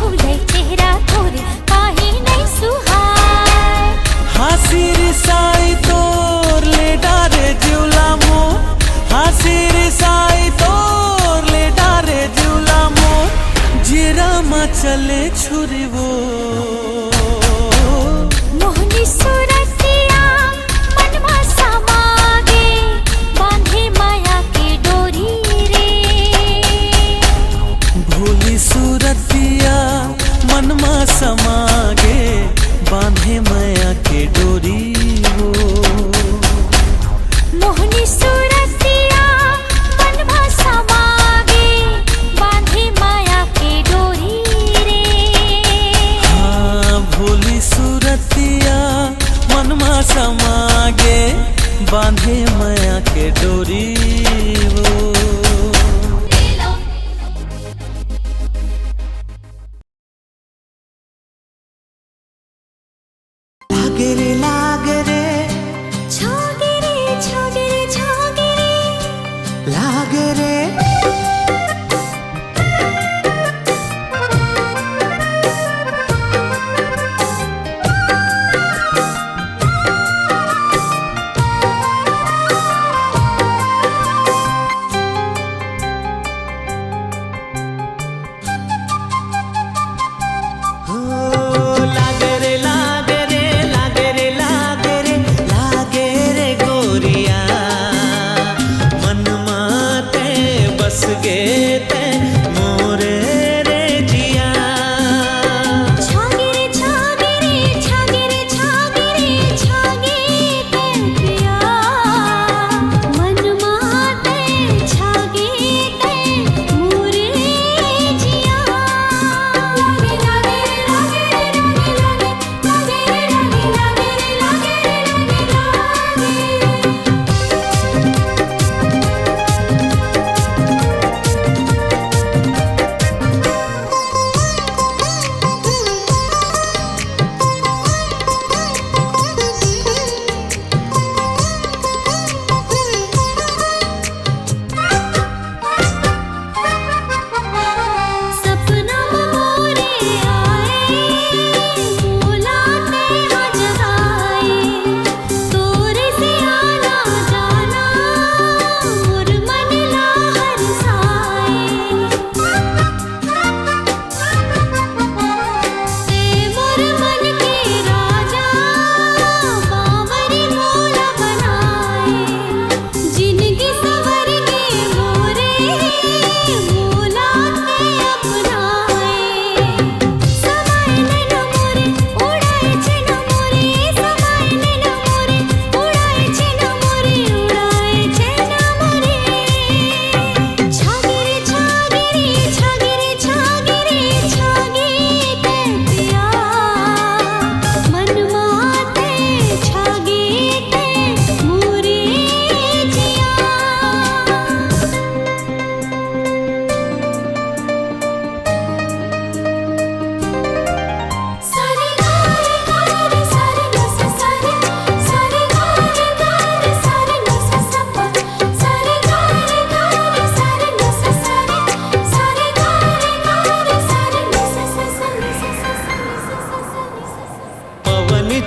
फूले चेहरा तोरे काहे नहीं सुहाय। हासी रिसाई तोर ले डारे जिउला मोर, हासी रिसाई तोर ले डारे जिउला मोर, जीरा मा चले छुरी वो मोहनी सूरतिया मनवा समागे बांधे माया के डोरी रे। भोली सूरतिया मनमा समागे बांधे माया के डोरी वो। मोहनी सूरतिया मनवा समागे बांधे माया के डोरी रे। हाँ भोली सूरतिया मनमा समागे बांधे माया के डोरी वो। लागे रे छागे रे छागे रे छागे रे लागे रे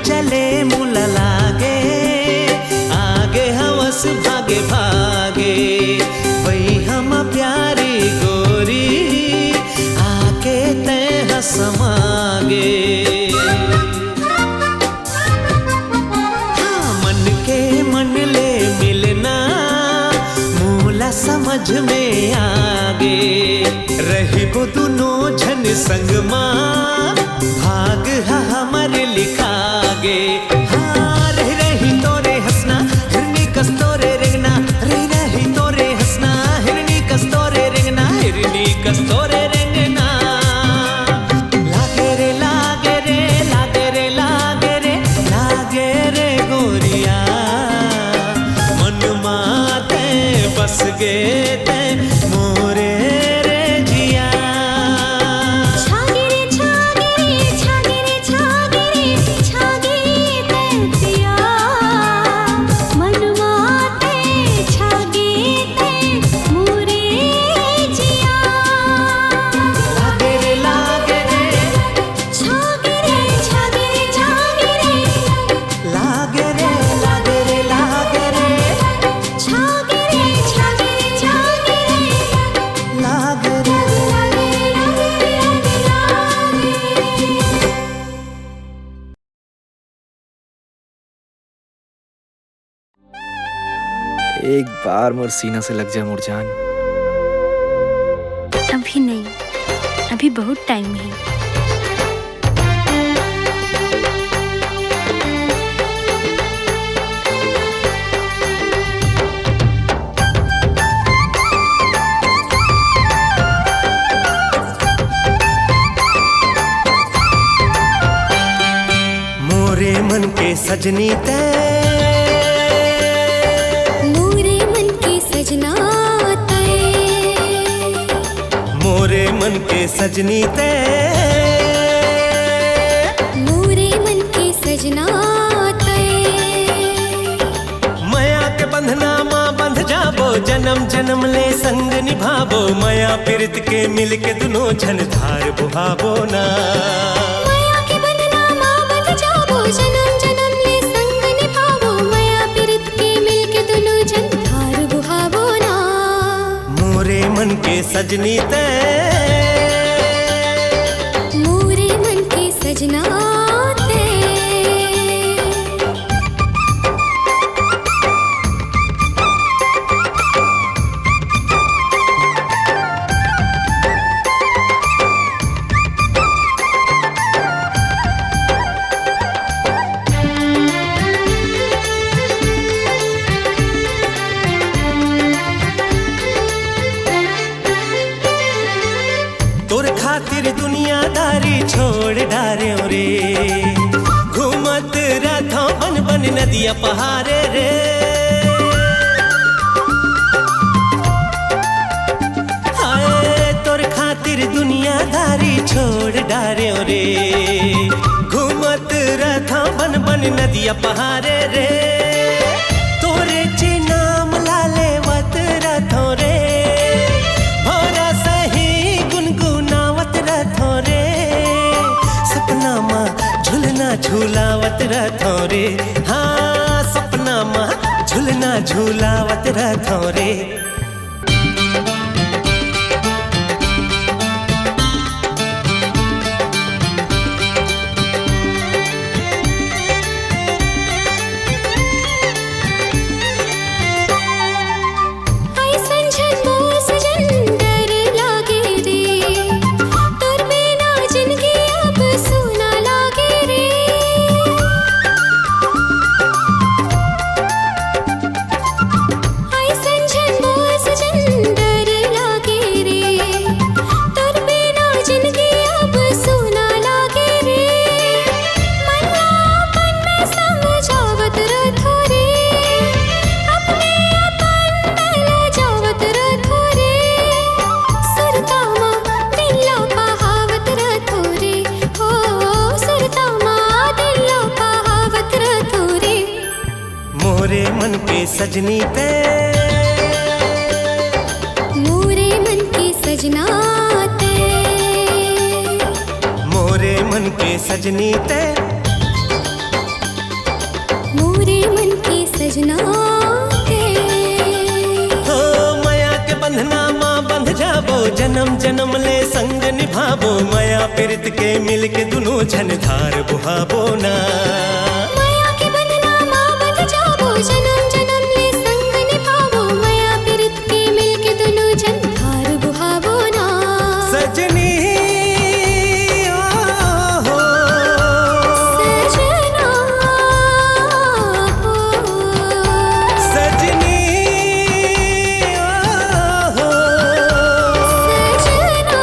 चले मुला लागे आगे हवस भागे भागे वही हम प्यारी गोरी आके ते हसमागे। हाँ मन के मन ले मिलना मूला समझ में आगे रही वो दोनों झन संग माँ भाग हमारे लिखागे। हाँ रही रही तोरे हंसना हिरनी कस तोरे रेंगना, रही रही तोरे हंसना हिरनी कस तोरे रेंगना, हिरनी कस तोरे रेंगना। लागे रे लागे रे लागे रे लागे रे लागे रे गोरिया मन माते बस गे ते मोरे रे जिया। लागे रे एक बार मोर सीना से लग जा मोर जान। अभी नहीं, अभी बहुत टाइम है। मोरे मन के सजनी ते, मोरे मन के सजना मोरे मन के सजनी ते, मोरे मन के सजना माया के बंधना माँ बंध जाबो, जन्म जन्म ले संग निभाबो, माया प्रीत के मिल के दुनो झन धार बुहाबो ना। माया के बंधना माँ बंध जाबो, जन्म जन्म ले संग निभाबो, माया प्रीत के मिल के दुनो झन धार बुहाबो ना। मोरे मन के सजनी ते, मोरे मन के सजना तोर खातिर दुनियादारी छोड़ डारे रे, घूमत रथों बन बन नदिया पहाड़े रे। हाय तोर खातिर दुनियादारी छोड़ डारे रे, घूमत रथों बन बन नदिया पहाड़े रे। तोरे चे नाम लाले वत रथों रे, भोरा सही गुनगुनावत रथों रे। सपना माँ झूलना झूलावत रथों रे, हाँ सपना माँ झूलना झूलावत रथों रे। मोरे मन के सजनी ते, मोरे मन के सजना मोरे मन के सजनी ते, मोरे मन के सजना हो माया के बंधना माँ बंध जाबो, जन्म जन्म ले संग निभाबो, माया प्रीत के मिल के दुनो झन धार बुहाबो ना। जन्म जन्म ले संग निभाबो, माया प्रीत के मिल के दुनो झन धार बुहाबो ना। सजनी हो सजना सजनी हो सजना।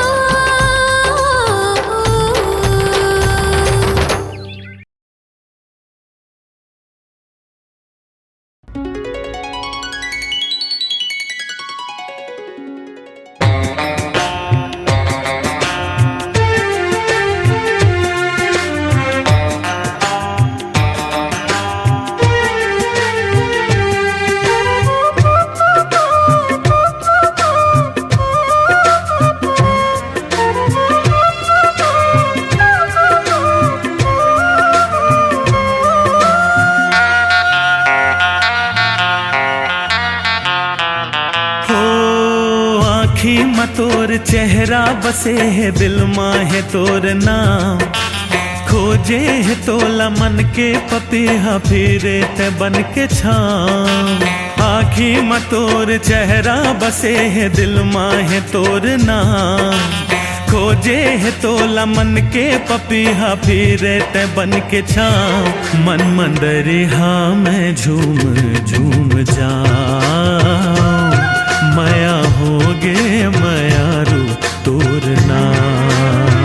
आँखी में तोर चेहरा बसे है, दिल में है तोर नाम, खोजे है तोला मन के पपीहा, फिरे ते बन के छाम। आखी में तोर चेहरा बसे है दिल माँ है तोर नाम खोजे है तोला मन के पपीहा फिरे ते बन के छाँव मन मंदरिहा में झूम झूम जाऊं माया होगे मयारू तोर नाम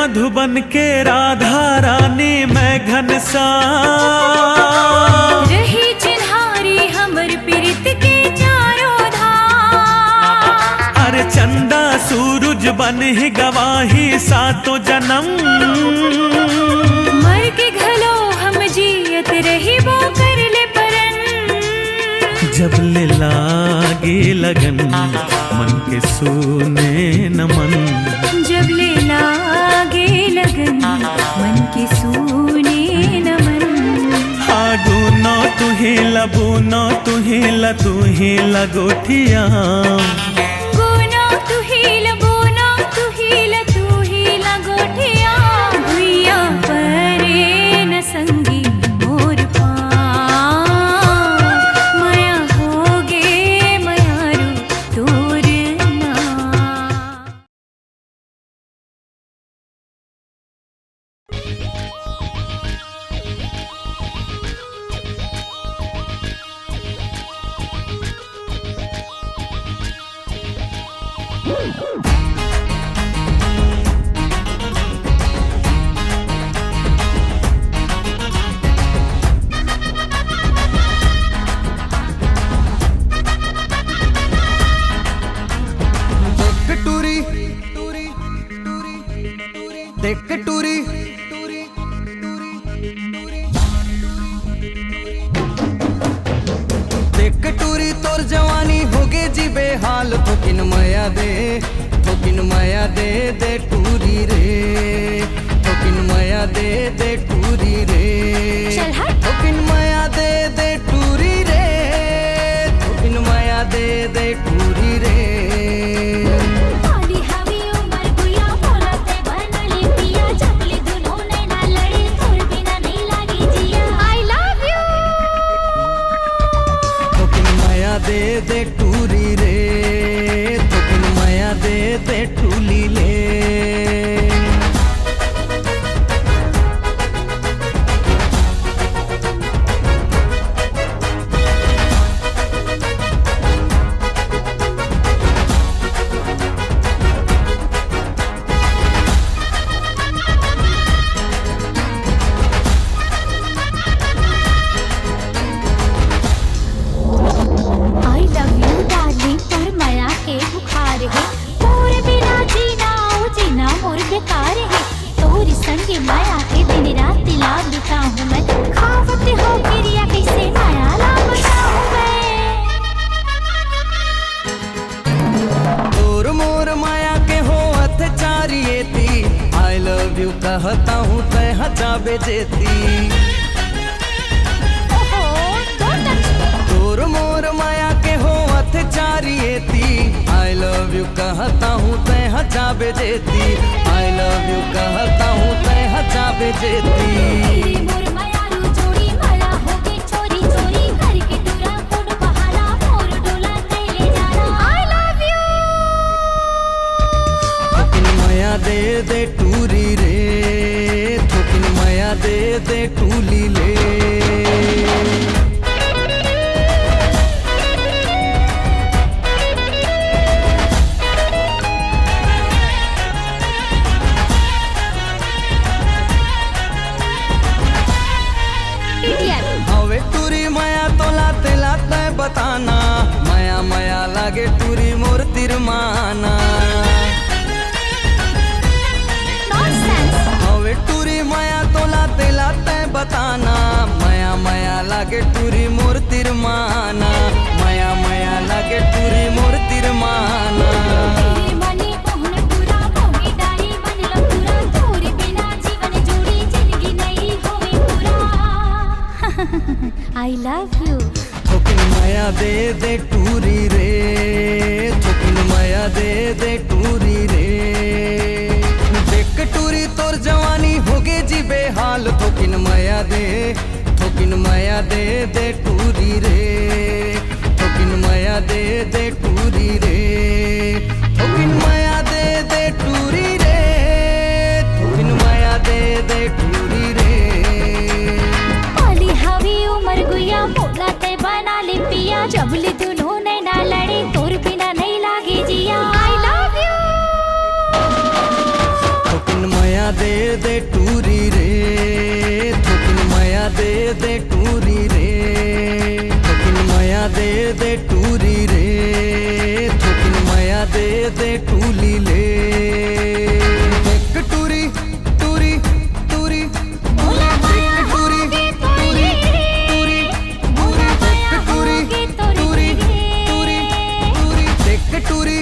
मधुबन के राधा रानी मैं घनश्याम रही चिन्हारी हमर प्रीत के चारों धाम अरे चंदा सूरज बन ही गवाही सातों जन्म मर के घलो हम जियत रही वो कर ले परन जब ले लागे लगन मन के सोने नमन जब ले लागे लगन मन के सोने नमन आगुनो तुही लबुनो तुही तुही लगोठिया गुनो तुही लबुनो तुही लगोठिया भुइया परे न संगी मोर पाँव माया होगे मयारू तोर नाम देख टूरी देख टूरी तोर जवानी होगे जी बेहाल थोकिन माया दे दे टूरी रे थोकिन माया दे टूरी रे थोकिन माया दे टूरी रे थोकिन माया दे टूरी रे दे टूरी रे थोकिन माया दे टूली ले कहता हूँ तय हजाबे जेती तोर मोर माया के हो अत्याचारियेती आई लव यू कहता हूँ तय हजाबे जेती आई लव यू कहता हूँ तय हजाबे जेती दे टूरी रे थोकिन माया दे टूली ले बताना माया माया लागे टूरी मोर तिरमाना हवे टूरी माया तोला तेला तय बताना माया माया लागे टूरी मोर तिरमाना माया माया लागे टूरी मोर तिरमाना तेरे मने मोहन पूरा होवे डारी मन लपूरा तोरे बिना जीवन जोड़ी जिंदगी नहीं होवे पूरा आई लव यू थोकिन माया दे दे टूरी रे थोकिन माया दे दे टूरी रे देख टूरी तोर जवानी होगे जी बेहाल थोकिन माया दे दे टूरी रे थोकिन माया दे दे टूरी रे थोकिन माया दे दे टूरी रे थोकिन माया दे दे टूरी रे ओली हवी उमर गुया मोला ते बना ले पिया जबले दोनों ने ना लड़े तोर बिना नहीं लागे जिया आई लव यू थोकिन माया दे दे टूरी रे थोकिन माया दे दे टूरी रे थोकिन माया दे दे टूरी रे थोकिन माया दे दे टूली ले देख टूरी टूरी टूरी मोला माया टूरी होगे तोरी टूरी मोला माया टूरी होगे टूरी तोरी टूरी टूरी देख टूरी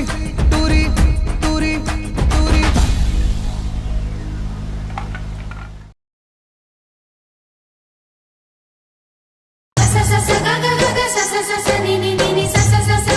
टूरी टूरी टूरी सा सा सा गा गा गा गा सा सा सा सा नी नी नी नी सा सा सा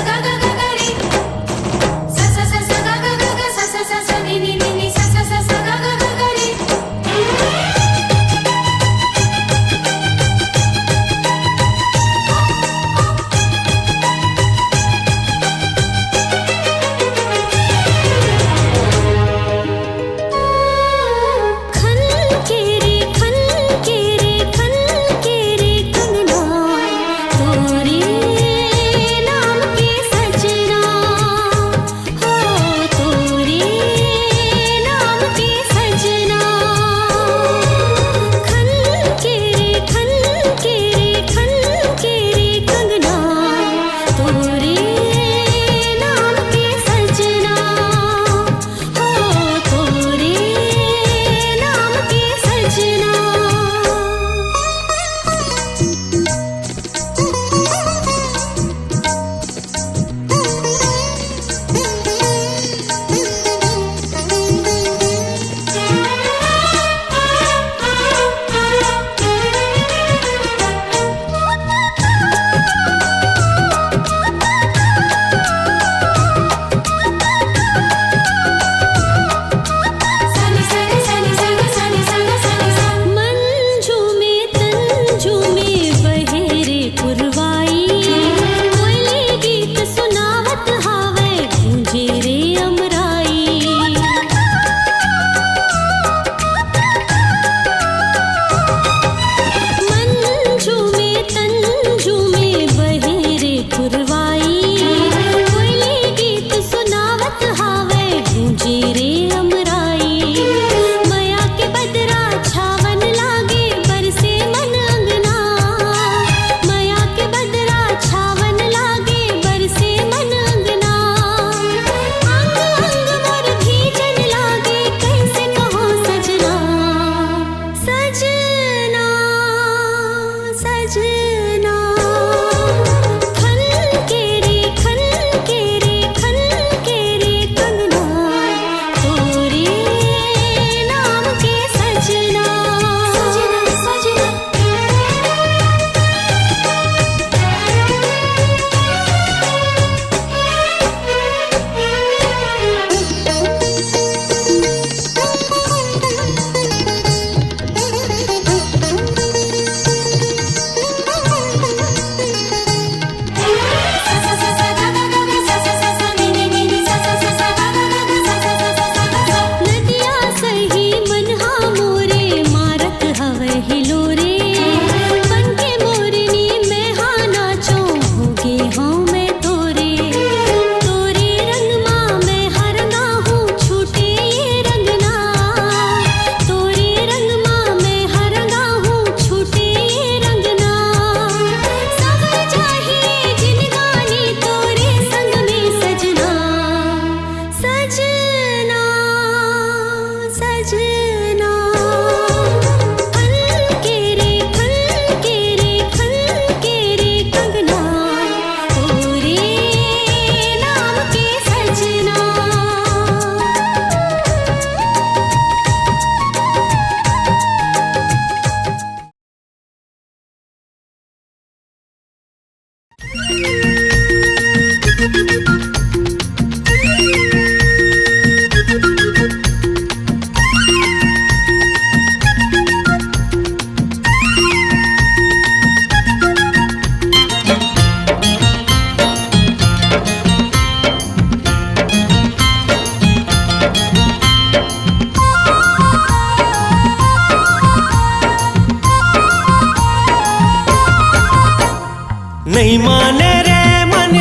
माने रे मन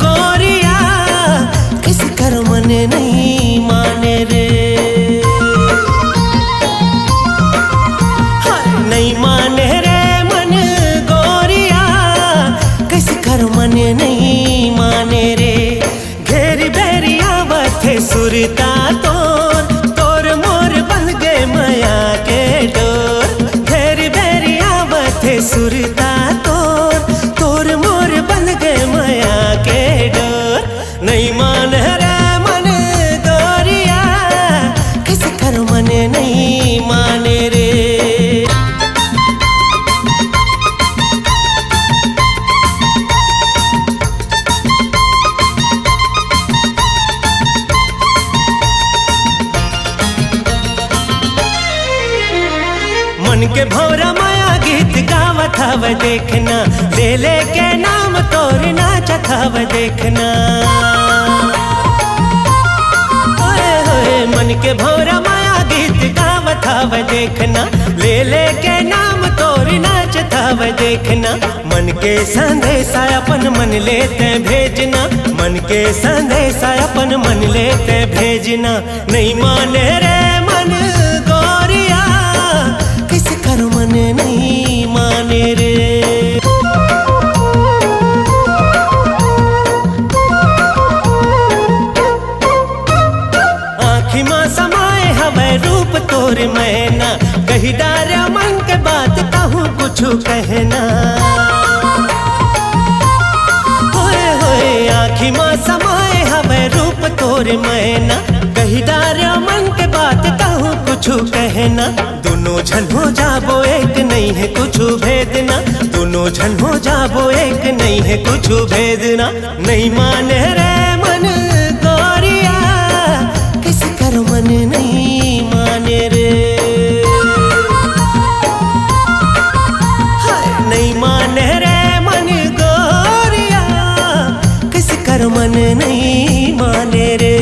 गोरिया, किस कर मन नहीं माने रे। नहीं माने रे मन गोरिया, किस कर मन नहीं माने रे। घेरी बेरिया बथे सुरता तोर, तोर मोर बन गए माया के डोर। घेरी बेरिया बथे सुरता तोर, तोर मोर बन गए माया के डोर। नहीं मान रे मन गोरिया, किस कर मन नहीं माने रे। मन के भौरा माया गीत गावत हव देखना, ले ले के नाम तोर नाचत हव देखना। ओए होए मन के भौरा माया गीत गावत हव देखना, ले ले के नाम तोर नाचत हव देखना। मन के संदेशा अपन मन लेते भेजना, मन के संदेशा अपन मन लेते भेजना। नहीं माने रे मन गोरिया, किस कर मन नहीं माने रे। आँखी माँ समाए हवे रूप तोर मैना, कही डारा मन के बात कहूँ कुछ कहना। होए होए आँखी माँ समाए हवे रूप तोर मैना, कही डारा मन के बात कहूँ कुछ कहना। दोनों झन हो जाबो एक, नहीं है कुछ भेदना। दोनों झन हो जाबो एक, नहीं है कुछ भेदना। नहीं माने रे मन गोरिया, किस कर मन नहीं माने रे। नहीं माने रे मन गोरिया, किस कर मन नहीं माने रे।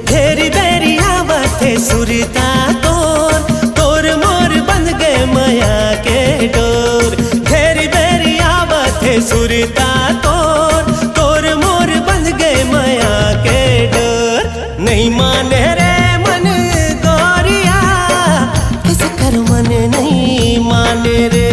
घेरी बेरिया बथे सुरता तोर, तोर मोर बन गए माया के डोर। घेरी बेरिया बथे सुरता तोर, तोर मोर बन गए माया के डोर। नहीं माने रे मन गोरिया, किस कर मन नहीं माने रे।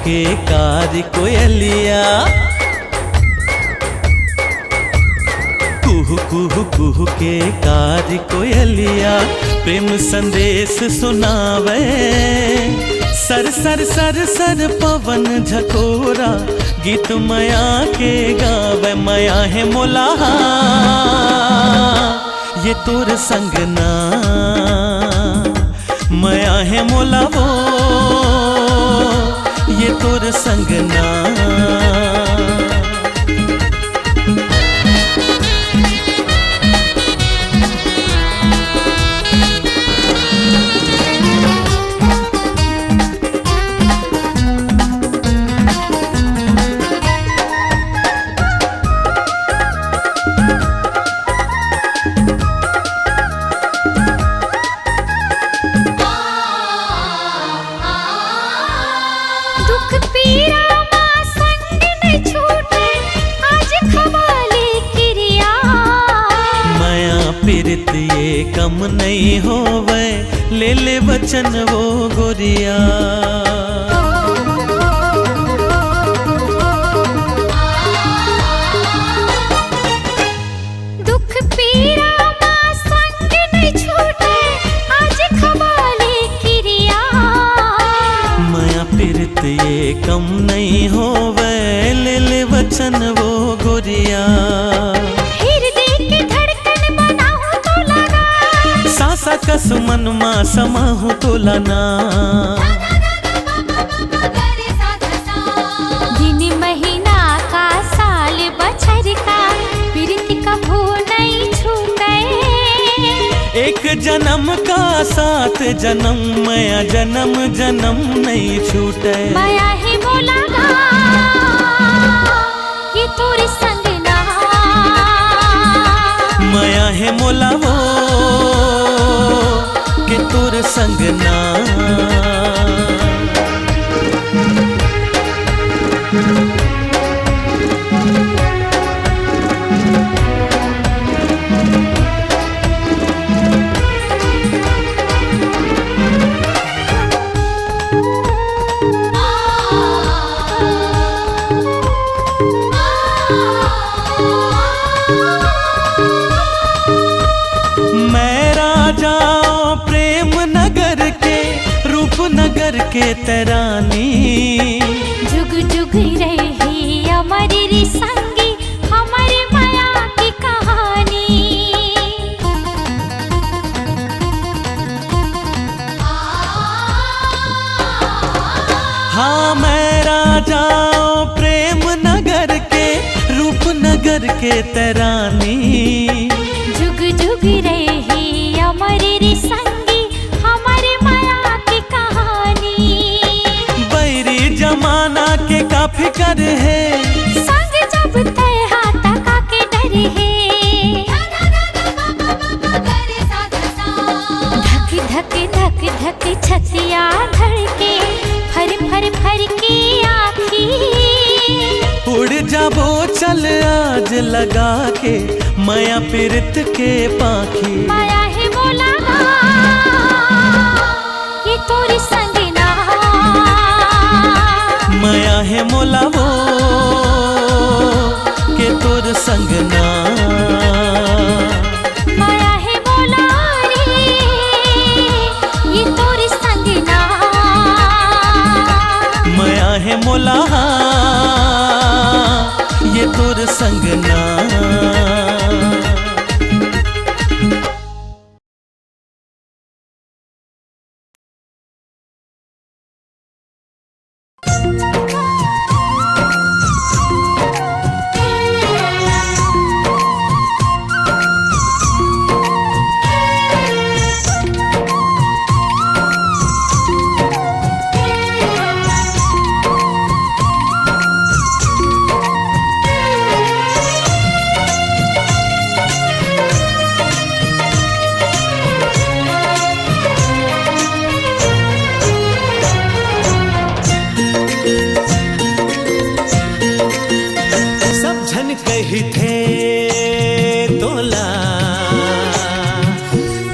के कार कोयलिया, कुहू कुहू कुहू के कार कोयलिया, प्रेम संदेश सुनावे। सर सर सर सर पवन झकोरा, गीत माया के गावे। माया है मोला ये तोर संगना, माया है मोला वो ये तोर संगना। कम नहीं होवे, ले ले वचन वो गोरिया। दुख पीड़ा माँ संग नहीं छूटे, आज खवाले किरिया। माया पीरत ये कम नहीं होवे, ले ले वचन वो गोरिया। हृदय की धड़कन बनाऊं तो लगा, सासा कस मन मा समाहूं तो लाना। दिन महीना का साल बछर का, प्रीति कभू नहीं छूटे। एक जन्म का साथ जन्म, माया जन्म जन्म नहीं छूटे। माया है बोला ना, ये तोरे संग ना। माया है मोला वो कि तोर संग ना। नगर के तरानी, जुग जुग रही अमरी संगी हमारी माया की कहानी। हाँ मैं राजा प्रेम नगर के, रूप नगर के तरानी। जुग जुग रही अमरी संगी हमारी माया की कहानी। बैरी जमाना के का फिकर है, संग जब तय हाथ का के डर है। धक धक धक धक छतिया धड़के, फर फर फर की आँखी। उड़ जाबो चल आज लगा के, माया पीरत के पाखी। माया है बोला ना, ये तोरे संग ना। माया है मोला वो के तोर संग ना। माया है बोला रे, ये तोरे संग ना। माया है मोला ये तोर संग ना। कही थे तोला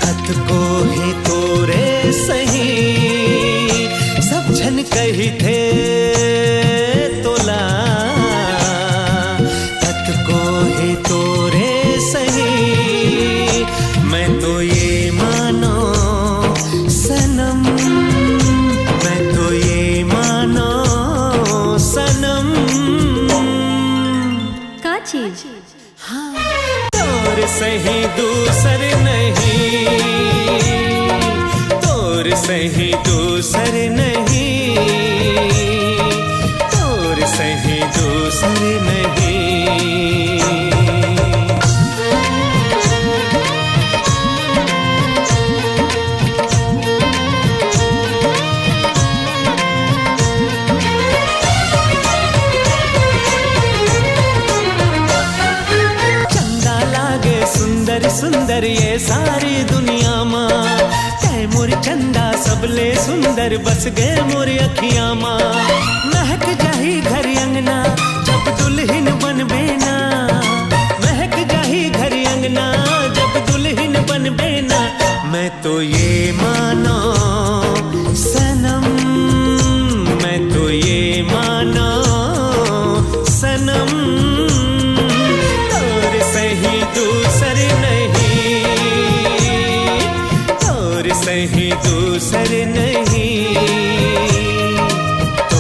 अत को ही तोरे सही, सब झन कही थे तोला अत को ही तोरे सही। मैं तो ये मानो सनम, मैं तो ये मानो सनम। चीज तोर सही दूसर नहीं, तोर सही दूसर नहीं, तोर सही दूसर नहीं। सुंदर ये सारी दुनिया माँ, चाहे मोर चंदा सबले सुंदर बस गए मोर अखियाँ माँ। महक जाही घर अंगना जब दुल्हन बनबे ना, महक जाही घर अंगना जब दुल्हन बनबे ना। मैं तो ये मानो सनम, मैं तो ये मानो सनम, और सही दूसर नहीं, और सही दूसर नहीं,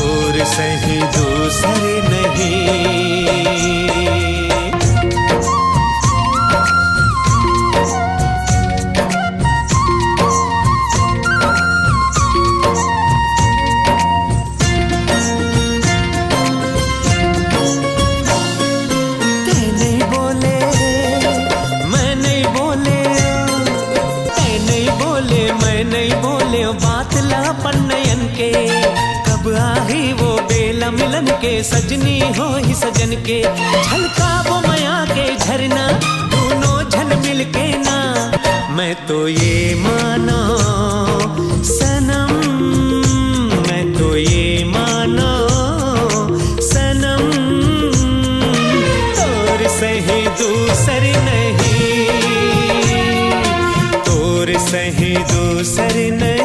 और सही दूसर नहीं। बात लापन नयन के कब आही वो बेला मिलन के, सजनी हो ही सजन के, झलका वो माया के झरना, दोनों झल मिल के ना। मैं तो ये मानो सनम, मैं तो ये मानो सनम, तोर सही दूसर नहीं, तोर सही दूसर नहीं।